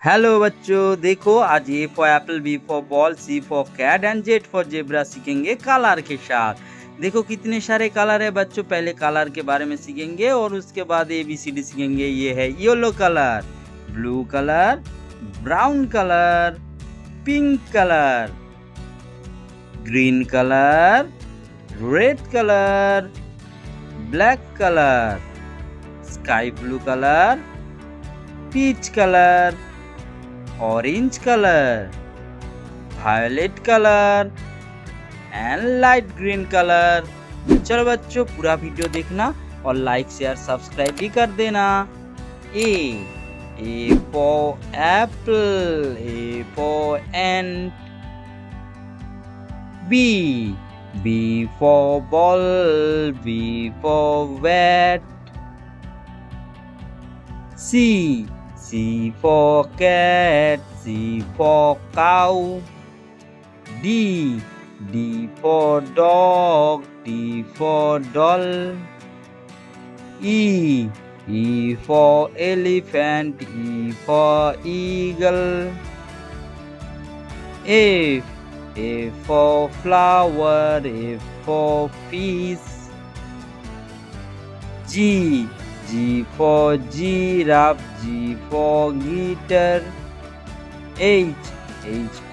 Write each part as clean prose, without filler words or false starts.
Hello बच्चों, देखो आज A for apple, B for ball, C for cat and Z for zebra सीखेंगे colour के साथ। देखो कितने सारे कलर है बच्चों। पहले कलर के बारे में सीखेंगे और उसके बाद ABCD सीखेंगे। ये है yellow colour, blue colour, brown colour, pink colour, green colour, red colour, black colour, sky blue colour, peach colour, orange colour, violet colour and light green colour. चलो बच्चों, पूरा वीडियो देखना और लाइक शेयर सब्सक्राइब भी कर देना। A for apple, A for ant. B for ball, B for bat. C for cat, C for cow. D for dog, D for doll. E for elephant, E for eagle. F for flower, F for fish. G for giraffe, G for guitar. H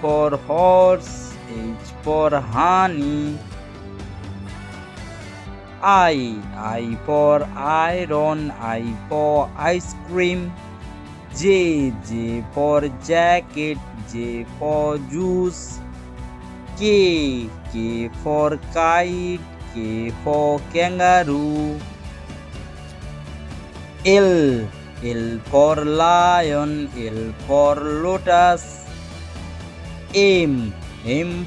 for horse, H for honey. I for iron, I for ice cream. J for jacket, J for juice. K for kite, K for kangaroo. L for lion, L for lotus. M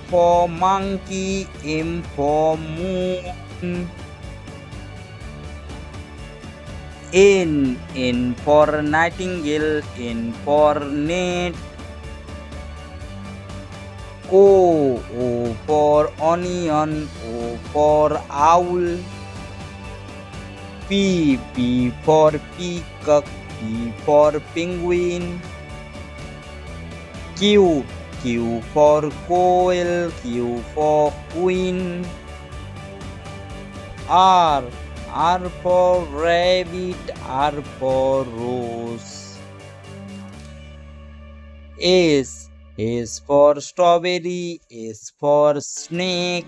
for monkey, M for moon. N for nightingale, N for net. O for onion, O for owl. P for peacock, P for penguin. Q for quail, Q for queen. R for rabbit, R for rose. S for strawberry, S for snake.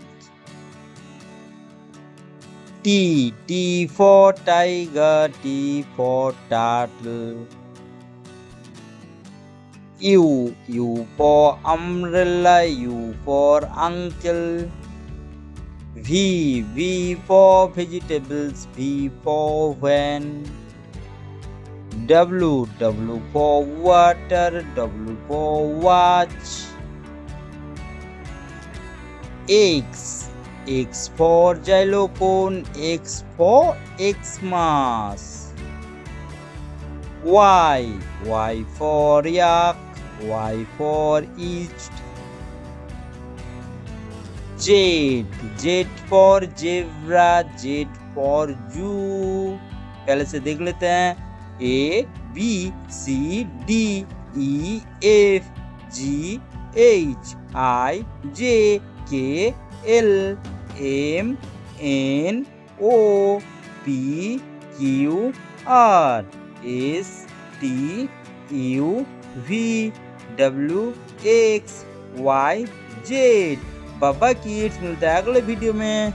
T for tiger, T for turtle. U for umbrella, U for uncle. V for vegetables, V for van. W for water, W for watch. X for xylophone, X for Xmas. Y for yak, Y for east. Z for zebra, Z for zoo. पहले से देख लेते हैं। ABCDEFGHIJKLMNOPQRSTUVWXYZ। बाबा kids, मिलता है अगले video में।